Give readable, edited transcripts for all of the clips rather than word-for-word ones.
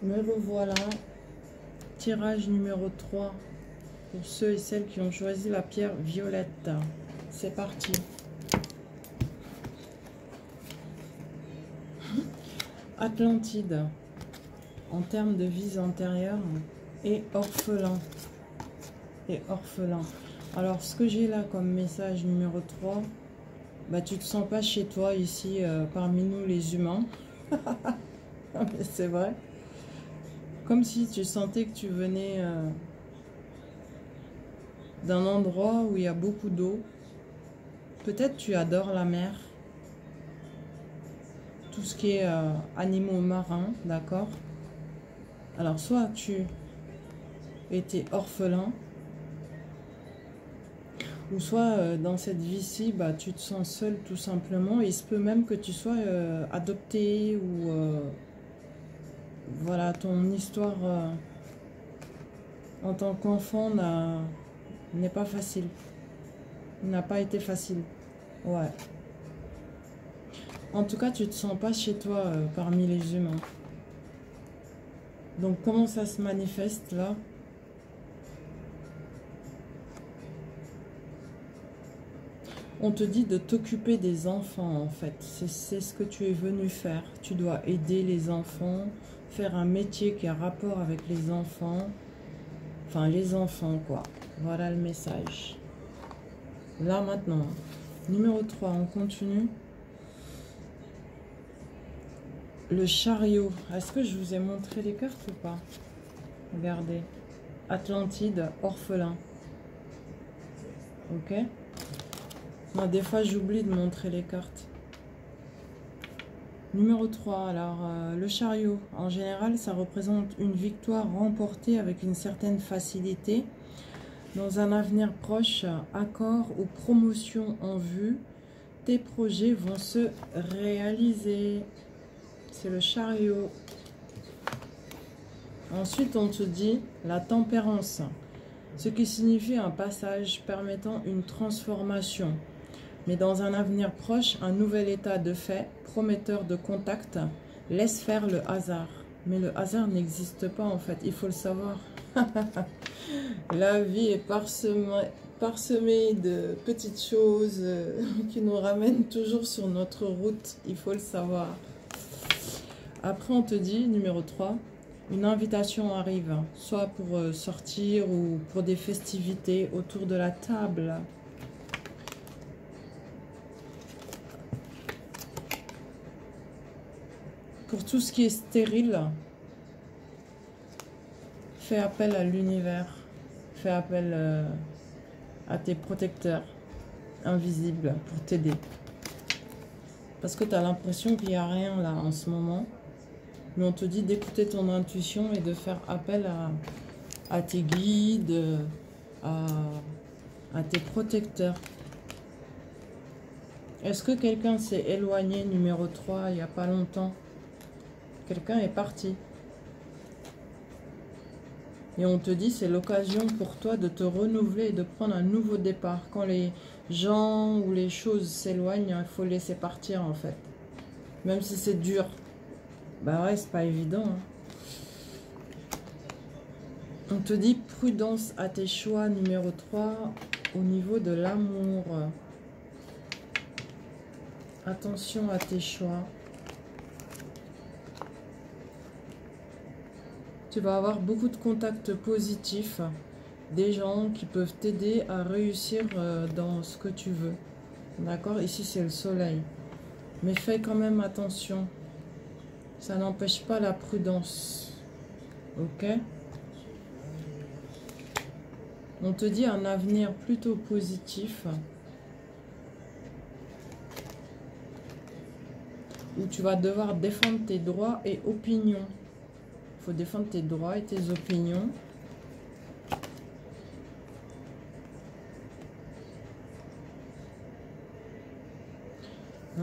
Me revoilà. Tirage numéro 3 pour ceux et celles qui ont choisi la pierre violette. C'est parti. Atlantide, en termes de vie antérieure, et orphelin. Et orphelin. Alors, ce que j'ai là comme message numéro 3, bah, tu te sens pas chez toi ici, parmi nous les humains. C'est vrai. Comme si tu sentais que tu venais d'un endroit où il y a beaucoup d'eau. Peut-être tu adores la mer. Tout ce qui est animaux marins, d'accord? Alors, soit tu étais orphelin, ou soit dans cette vie-ci, bah, tu te sens seul tout simplement. Et il se peut même que tu sois adopté ou voilà, ton histoire en tant qu'enfant n'est pas facile. N'a pas été facile. Ouais. En tout cas, tu te sens pas chez toi parmi les humains. Donc, comment ça se manifeste là? On te dit de t'occuper des enfants, en fait. C'est ce que tu es venu faire. Tu dois aider les enfants, faire un métier qui a rapport avec les enfants. Enfin, les enfants, quoi. Voilà le message. Là, maintenant. Numéro 3, on continue. Le chariot. Est-ce que je vous ai montré les cartes ou pas? Regardez. Atlantide, orphelin. Ok? Moi, des fois, j'oublie de montrer les cartes. Numéro 3, alors, le chariot. En général, ça représente une victoire remportée avec une certaine facilité. Dans un avenir proche, accord ou promotion en vue, tes projets vont se réaliser. C'est le chariot. Ensuite, on te dit la tempérance, ce qui signifie un passage permettant une transformation. Mais dans un avenir proche, un nouvel état de fait, prometteur de contact, laisse faire le hasard. Mais le hasard n'existe pas en fait, il faut le savoir. La vie est parsemée de petites choses qui nous ramènent toujours sur notre route, il faut le savoir. Après, on te dit, numéro 3, une invitation arrive, soit pour sortir ou pour des festivités autour de la table. Pour tout ce qui est stérile, fais appel à l'univers, fais appel à tes protecteurs invisibles pour t'aider. Parce que tu as l'impression qu'il n'y a rien là en ce moment. Mais on te dit d'écouter ton intuition et de faire appel à tes guides, à tes protecteurs. Est-ce que quelqu'un s'est éloigné, numéro 3, il n'y a pas longtemps? Quelqu'un est parti. Et on te dit c'est l'occasion pour toi de te renouveler et de prendre un nouveau départ. Quand les gens ou les choses s'éloignent, il faut laisser partir en fait. Même si c'est dur. Bah ouais, c'est pas évident. Hein. On te dit prudence à tes choix, numéro 3, au niveau de l'amour. Attention à tes choix. Tu vas avoir beaucoup de contacts positifs, des gens qui peuvent t'aider à réussir dans ce que tu veux. D'accord? Ici, c'est le soleil. Mais fais quand même attention. Ça n'empêche pas la prudence. Ok? On te dit un avenir plutôt positif. Où tu vas devoir défendre tes droits et opinions. Il faut défendre tes droits et tes opinions.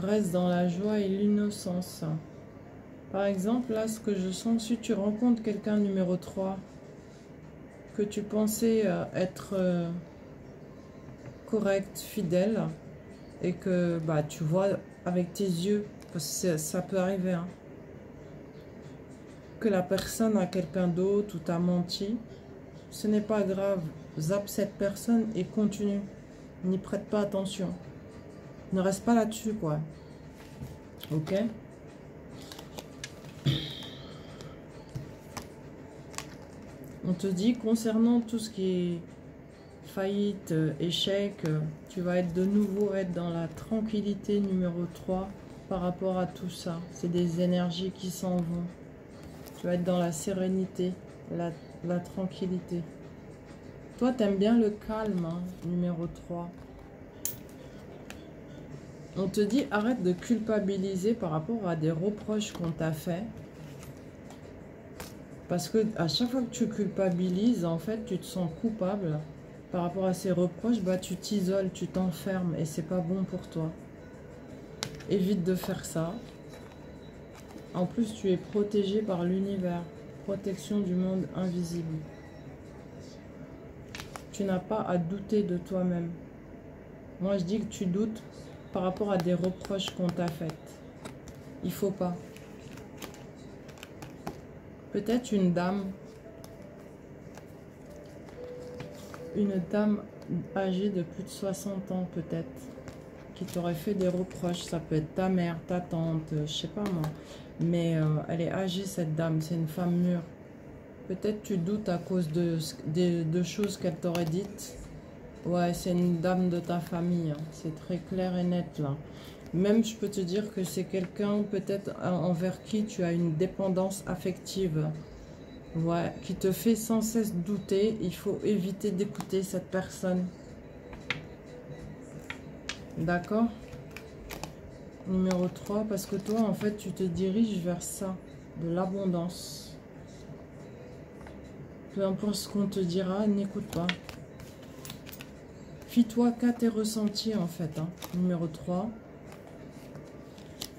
Reste dans la joie et l'innocence. Par exemple, là, ce que je sens, si tu rencontres quelqu'un numéro 3, que tu pensais être correct, fidèle, et que bah, tu vois avec tes yeux, parce que ça peut arriver, hein, que la personne a quelqu'un d'autre ou t'a menti, ce n'est pas grave. Zappe cette personne et continue. N'y prête pas attention. Ne reste pas là-dessus, quoi. Ok? On te dit, concernant tout ce qui est faillite, échec, tu vas être de nouveau dans la tranquillité numéro 3 par rapport à tout ça. C'est des énergies qui s'en vont. Tu vas être dans la sérénité, la tranquillité. Toi, t'aimes bien le calme, hein, numéro 3. On te dit, arrête de culpabiliser par rapport à des reproches qu'on t'a fait. Parce que à chaque fois que tu culpabilises, en fait, tu te sens coupable. Par rapport à ces reproches, bah, tu t'isoles, tu t'enfermes et c'est pas bon pour toi. Évite de faire ça. En plus, tu es protégé par l'univers. Protection du monde invisible. Tu n'as pas à douter de toi-même. Moi, je dis que tu doutes par rapport à des reproches qu'on t'a faites. Il faut pas. Peut-être une dame âgée de plus de 60 ans peut-être, qui t'aurait fait des reproches. Ça peut être ta mère, ta tante, je sais pas moi. Mais elle est âgée cette dame, c'est une femme mûre. Peut-être tu doutes à cause de choses qu'elle t'aurait dites. Ouais, c'est une dame de ta famille, hein. C'est très clair et net là. Même je peux te dire que c'est quelqu'un peut-être envers qui tu as une dépendance affective. Ouais, qui te fait sans cesse douter. Il faut éviter d'écouter cette personne. D'accord? Numéro 3, parce que toi, en fait, tu te diriges vers ça, de l'abondance. Peu importe ce qu'on te dira, n'écoute pas. Fie-toi qu'à tes ressentis, en fait. Hein. Numéro 3.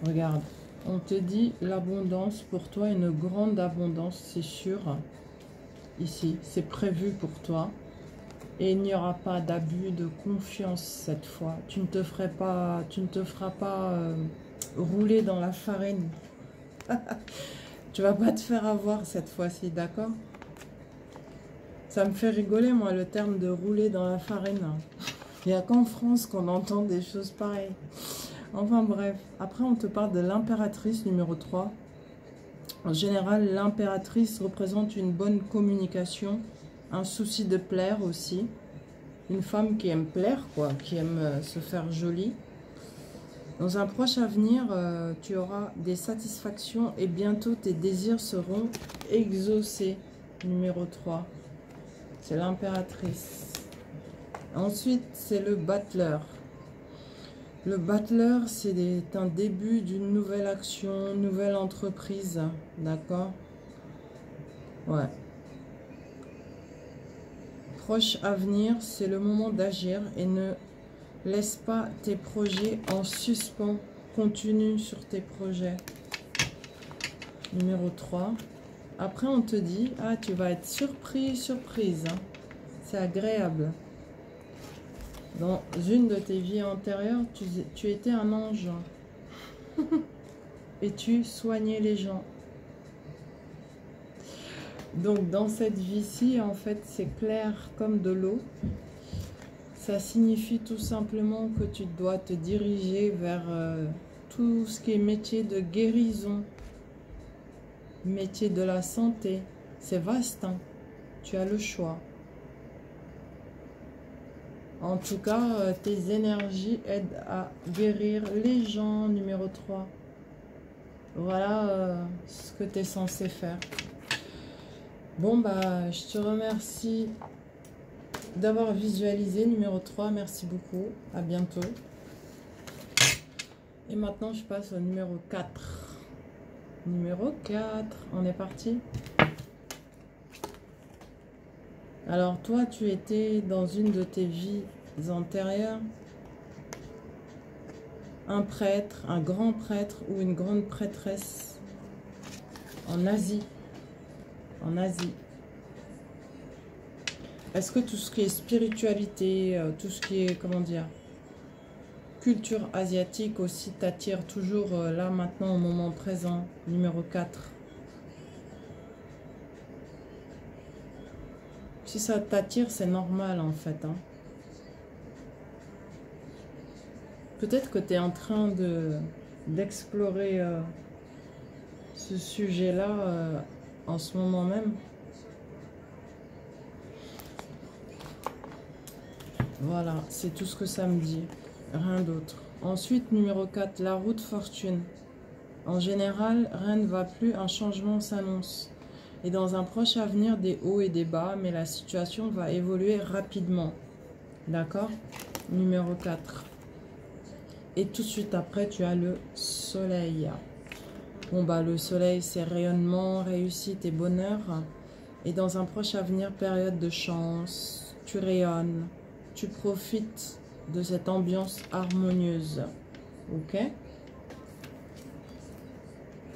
Regarde, on te dit l'abondance pour toi, une grande abondance, c'est sûr. Ici, c'est prévu pour toi. Et il n'y aura pas d'abus de confiance cette fois. Tu ne te feras pas rouler dans la farine. Tu vas pas te faire avoir cette fois-ci, d'accord? Ça me fait rigoler, moi, le terme de rouler dans la farine. Il n'y a qu'en France qu'on entend des choses pareilles. Enfin bref, après on te parle de l'impératrice numéro 3. En général, l'impératrice représente une bonne communication, un souci de plaire aussi. Une femme qui aime plaire, quoi, qui aime se faire jolie. Dans un proche avenir, tu auras des satisfactions et bientôt tes désirs seront exaucés. Numéro 3, c'est l'impératrice. Ensuite, c'est le battleur. Le battleur, c'est un début d'une nouvelle action, nouvelle entreprise, d'accord? Ouais. Proche avenir, c'est le moment d'agir et ne laisse pas tes projets en suspens. Continue sur tes projets. Numéro 3. Après, on te dit, ah, tu vas être surprise. Hein. C'est agréable. Dans une de tes vies antérieures, tu étais un ange. Et tu soignais les gens. Donc, dans cette vie-ci, en fait, c'est clair comme de l'eau. Ça signifie tout simplement que tu dois te diriger vers tout ce qui est métier de guérison, métier de la santé. C'est vaste, hein. Tu as le choix. En tout cas, tes énergies aident à guérir les gens, numéro 3. Voilà ce que tu es censé faire. Bon, bah, je te remercie d'avoir visualisé, numéro 3. Merci beaucoup. À bientôt. Et maintenant, je passe au numéro 4. Numéro 4. On est parti. Alors, toi, tu étais dans une de tes vies antérieures, un prêtre, un grand prêtre ou une grande prêtresse en Asie. En Asie. Est-ce que tout ce qui est spiritualité, tout ce qui est, comment dire, culture asiatique aussi t'attire toujours là, maintenant, au moment présent, numéro 4? Si ça t'attire, c'est normal en fait. Hein. Peut-être que tu es en train d'explorer ce sujet-là en ce moment même. Voilà, c'est tout ce que ça me dit. Rien d'autre. Ensuite, numéro 4, la route fortune. En général, rien ne va plus, un changement s'annonce. Et dans un proche avenir, des hauts et des bas, mais la situation va évoluer rapidement. D'accord? Numéro 4. Et tout de suite après, tu as le soleil. Bon, bah, le soleil, c'est rayonnement, réussite et bonheur. Et dans un proche avenir, période de chance, tu rayonnes, tu profites de cette ambiance harmonieuse. Ok?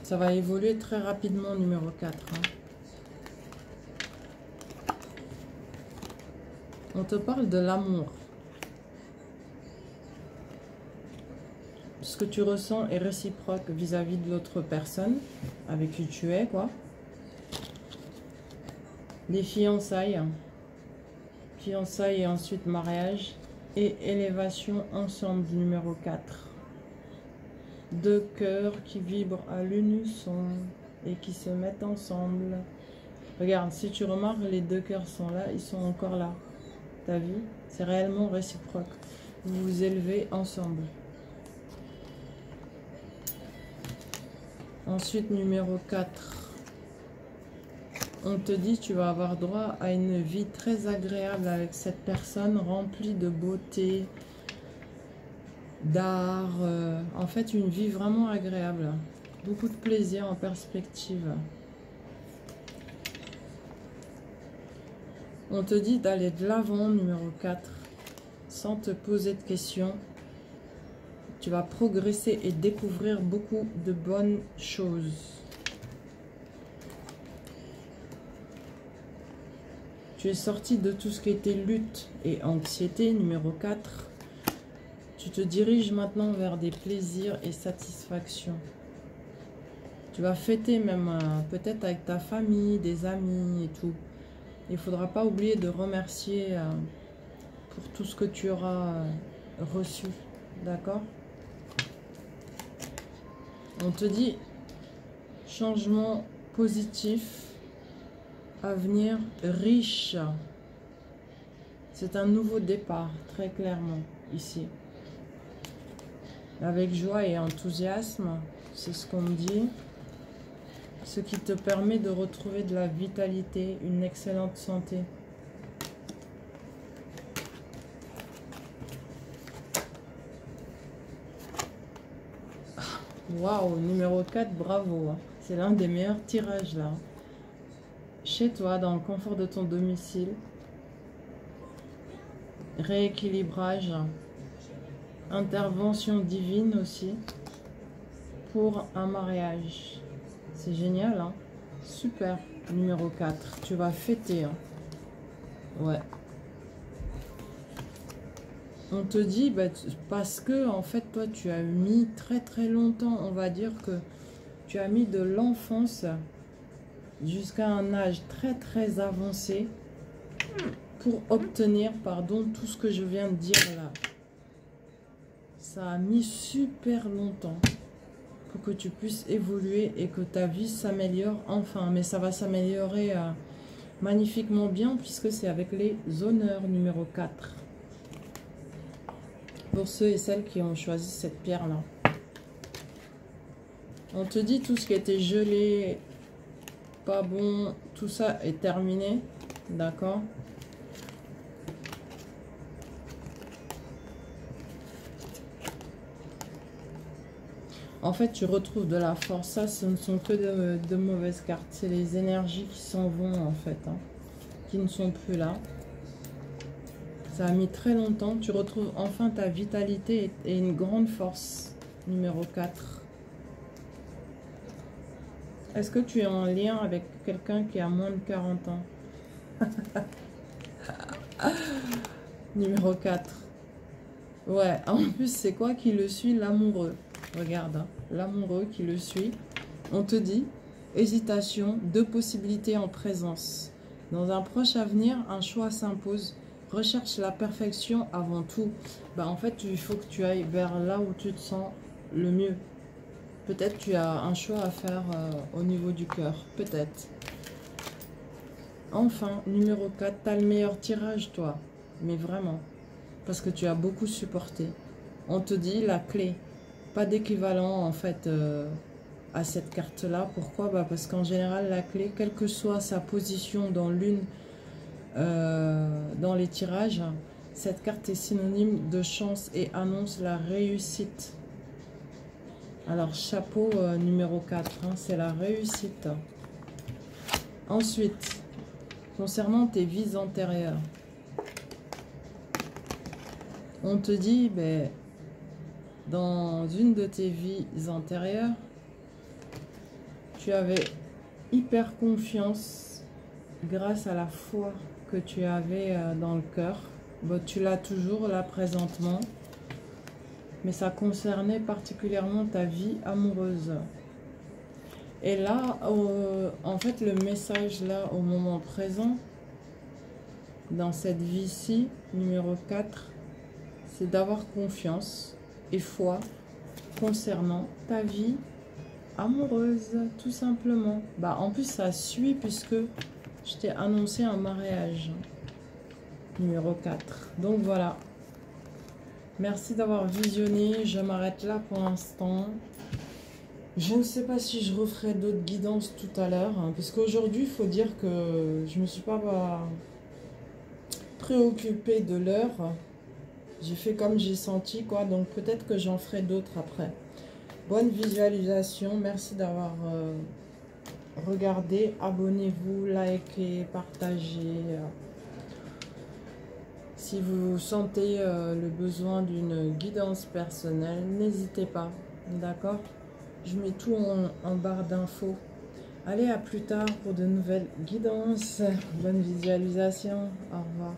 Ça va évoluer très rapidement, numéro 4. Hein. On te parle de l'amour. Ce que tu ressens est réciproque vis-à-vis de l'autre personne avec qui tu es, quoi. Les fiançailles. Fiançailles et ensuite mariage. Et élévation ensemble, numéro 4. Deux cœurs qui vibrent à l'unisson et qui se mettent ensemble. Regarde, si tu remarques, les deux cœurs sont là, ils sont encore là. T'as vu? C'est réellement réciproque. Vous vous élevez ensemble. Ensuite, numéro 4. On te dit tu vas avoir droit à une vie très agréable avec cette personne, remplie de beauté, d'art. En fait, une vie vraiment agréable. Beaucoup de plaisir en perspective. On te dit d'aller de l'avant, numéro 4, sans te poser de questions. Tu vas progresser et découvrir beaucoup de bonnes choses. Tu es sorti de tout ce qui était lutte et anxiété, numéro 4. Tu te diriges maintenant vers des plaisirs et satisfactions. Tu vas fêter même peut-être avec ta famille, des amis et tout. Il ne faudra pas oublier de remercier pour tout ce que tu auras reçu. D'accord? On te dit changement positif, avenir riche. C'est un nouveau départ, très clairement, ici. Avec joie et enthousiasme, c'est ce qu'on me dit. Ce qui te permet de retrouver de la vitalité, une excellente santé. Waouh, numéro 4, bravo. C'est l'un des meilleurs tirages là. Chez toi, dans le confort de ton domicile. Rééquilibrage. Intervention divine aussi. Pour un mariage. C'est génial, hein? Super. Numéro 4. Tu vas fêter. Hein? Ouais. On te dit, bah, parce que, en fait, toi, tu as mis très très longtemps, on va dire que tu as mis de l'enfance jusqu'à un âge très très avancé pour obtenir, pardon, tout ce que je viens de dire là. Ça a mis super longtemps pour que tu puisses évoluer et que ta vie s'améliore enfin. Mais ça va s'améliorer magnifiquement bien puisque c'est avec les honneurs numéro 4. Pour ceux et celles qui ont choisi cette pierre-là. On te dit tout ce qui était gelé, pas bon, tout ça est terminé. D'accord? En fait, tu retrouves de la force. Ça, ce ne sont que de mauvaises cartes. C'est les énergies qui s'en vont, en fait. Hein, qui ne sont plus là. Ça a mis très longtemps. Tu retrouves enfin ta vitalité et une grande force. Numéro 4. Est-ce que tu es en lien avec quelqu'un qui a moins de 40 ans? Numéro 4. Ouais, en plus, c'est quoi qui le suit? L'amoureux. Regarde, hein, l'amoureux qui le suit. On te dit, hésitation, deux possibilités en présence. Dans un proche avenir, un choix s'impose. Recherche la perfection avant tout. Bah, en fait, il faut que tu ailles vers là où tu te sens le mieux. Peut-être tu as un choix à faire au niveau du cœur. Peut-être. Enfin, numéro 4, tu as le meilleur tirage, toi. Mais vraiment. Parce que tu as beaucoup supporté. On te dit la clé. Pas d'équivalent, en fait, à cette carte-là. Pourquoi? Bah, parce qu'en général, la clé, quelle que soit sa position dans dans les tirages, cette carte est synonyme de chance et annonce la réussite. Alors, chapeau numéro 4, hein, c'est la réussite. Ensuite, concernant tes vies antérieures, on te dit, ben, dans une de tes vies antérieures, tu avais hyper confiance grâce à la foi que tu avais dans le cœur. Bon, tu l'as toujours là présentement, mais ça concernait particulièrement ta vie amoureuse. Et là, en fait, le message là, au moment présent, dans cette vie-ci, numéro 4, c'est d'avoir confiance et foi concernant ta vie amoureuse, tout simplement. Bah, en plus, ça suit puisque je t'ai annoncé un mariage, numéro 4. Donc voilà. Merci d'avoir visionné. Je m'arrête là pour l'instant. Je ne sais pas si je referai d'autres guidances tout à l'heure, hein, parce qu'aujourd'hui, il faut dire que je ne me suis pas préoccupée de l'heure. J'ai fait comme j'ai senti, quoi. Donc peut-être que j'en ferai d'autres après. Bonne visualisation. Merci d'avoir regardé. Abonnez-vous, likez, partagez. Si vous sentez le besoin d'une guidance personnelle, n'hésitez pas. D'accord? Je mets tout en barre d'infos. Allez, à plus tard pour de nouvelles guidances. Bonne visualisation. Au revoir.